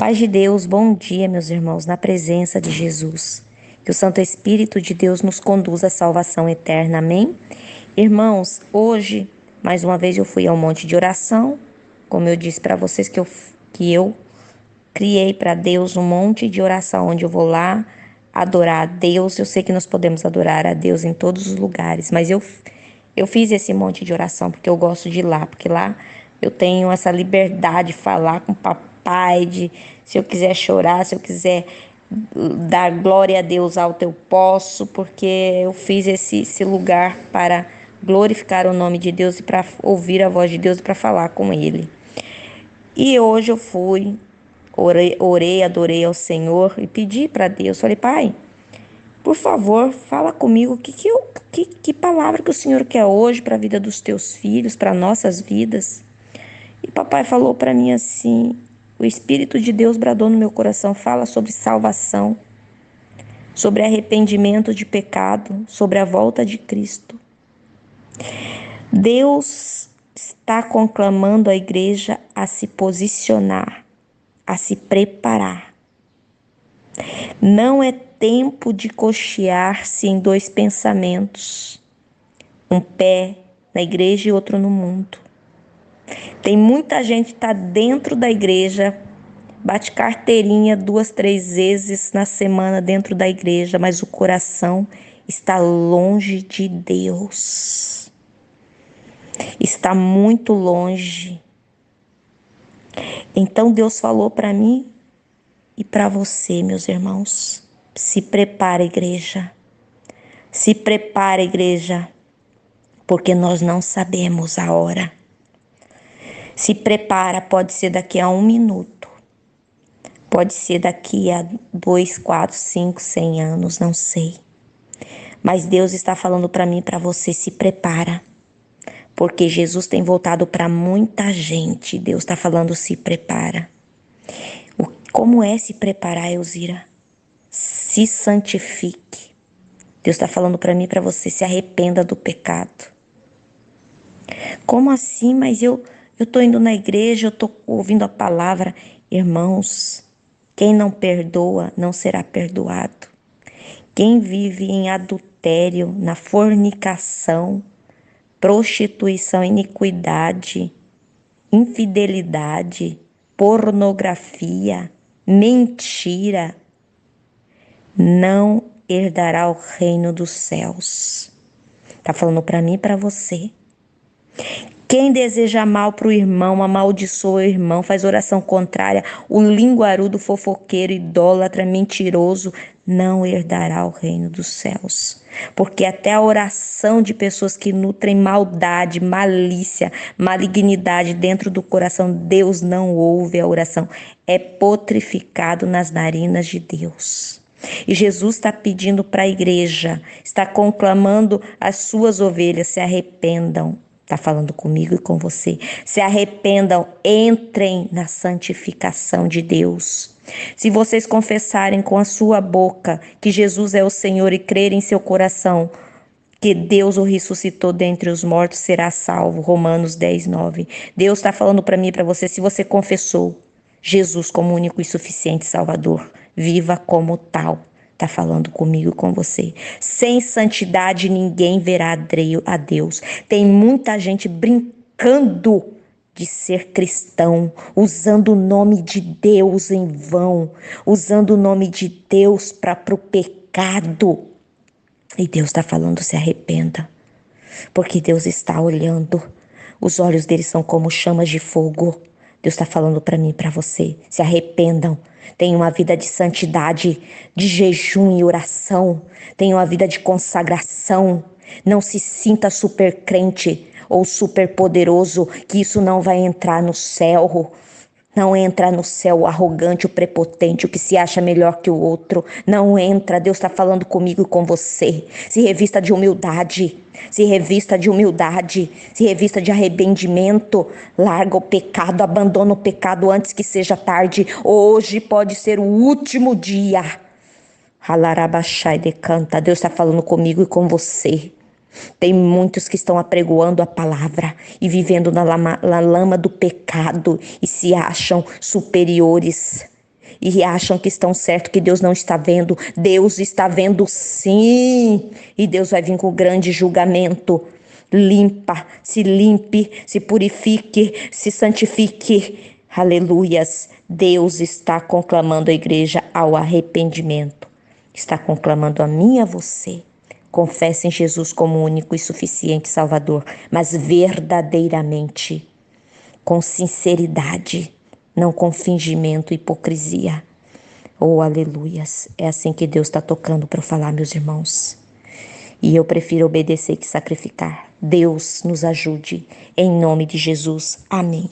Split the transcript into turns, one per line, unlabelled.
Paz de Deus, bom dia, meus irmãos, na presença de Jesus. Que o Santo Espírito de Deus nos conduza à salvação eterna, amém? Irmãos, hoje, mais uma vez eu fui ao monte de oração, como eu disse para vocês que eu criei para Deus um monte de oração, onde eu vou lá adorar a Deus. Eu sei que nós podemos adorar a Deus em todos os lugares, mas eu fiz esse monte de oração porque eu gosto de ir lá, porque lá eu tenho essa liberdade de falar com o papai, se eu quiser chorar, se eu quiser dar glória a Deus alto, eu posso, porque eu fiz esse lugar para glorificar o nome de Deus e para ouvir a voz de Deus e para falar com Ele. E hoje eu fui, orei, adorei ao Senhor e pedi para Deus, falei, Pai, por favor, fala comigo, que palavra que o Senhor quer hoje para a vida dos teus filhos, para nossas vidas. E papai falou para mim assim, o Espírito de Deus bradou no meu coração, fala sobre salvação, sobre arrependimento de pecado, sobre a volta de Cristo. Deus está conclamando a igreja a se posicionar, a se preparar. Não é tempo de cochear-se em dois pensamentos, um pé na igreja e outro no mundo. Tem muita gente que está dentro da igreja, bate carteirinha 2, 3 vezes na semana dentro da igreja, mas o coração está longe de Deus. Está muito longe. Então Deus falou para mim e para você, meus irmãos, se prepara, igreja. Se prepara, igreja, porque nós não sabemos a hora. Se prepara, pode ser daqui a 1 minuto. Pode ser daqui a 2, 4, 5, 100 anos, não sei. Mas Deus está falando para mim e para você, se prepara. Porque Jesus tem voltado para muita gente. Deus está falando, se prepara. Como é se preparar, Elzira? Se santifique. Deus está falando para mim e para você, se arrependa do pecado. Como assim? Mas eu estou indo na igreja, eu estou ouvindo a palavra. Irmãos, quem não perdoa não será perdoado. Quem vive em adultério, na fornicação, prostituição, iniquidade, infidelidade, pornografia, mentira, não herdará o reino dos céus. Tá falando para mim e para você. Quem deseja mal para o irmão, amaldiçoa o irmão, faz oração contrária, o linguarudo, fofoqueiro, idólatra, mentiroso, não herdará o reino dos céus. Porque até a oração de pessoas que nutrem maldade, malícia, malignidade dentro do coração, Deus não ouve a oração. É putrificado nas narinas de Deus. E Jesus está pedindo para a igreja, está conclamando as suas ovelhas, se arrependam. Está falando comigo e com você. Se arrependam, entrem na santificação de Deus. Se vocês confessarem com a sua boca que Jesus é o Senhor e crerem em seu coração que Deus o ressuscitou dentre os mortos, será salvo. Romanos 10, 9. Deus está falando para mim e para você, se você confessou Jesus como único e suficiente Salvador, viva como tal. Está falando comigo e com você. Sem santidade ninguém verá a Deus. Tem muita gente brincando de ser cristão, usando o nome de Deus em vão, usando o nome de Deus para o pecado. E Deus está falando, se arrependa, porque Deus está olhando. Os olhos dele são como chamas de fogo. Deus está falando para mim e para você, se arrependam. Tenha uma vida de santidade, de jejum e oração. Tenha uma vida de consagração. Não se sinta super crente ou super poderoso, que isso não vai entrar no céu. Não entra no céu o arrogante, o prepotente, o que se acha melhor que o outro. Não entra. Deus está falando comigo e com você. Se revista de humildade. Se revista de humildade. Se revista de arrependimento. Larga o pecado. Abandona o pecado antes que seja tarde. Hoje pode ser o último dia. Halarabashai decanta. Deus está falando comigo e com você. Tem muitos que estão apregoando a palavra e vivendo na lama do pecado e se acham superiores. e acham que estão certo, que Deus não está vendo. Deus está vendo sim, e Deus vai vir com grande julgamento. Limpe, se purifique, se santifique. Aleluias. Deus está conclamando a igreja ao arrependimento. Está conclamando a mim e a você. Confesse em Jesus como único e suficiente Salvador, mas verdadeiramente, com sinceridade, não com fingimento e hipocrisia. Oh, aleluias. É assim que Deus está tocando para eu falar, meus irmãos. E eu prefiro obedecer que sacrificar. Deus nos ajude. Em nome de Jesus. Amém.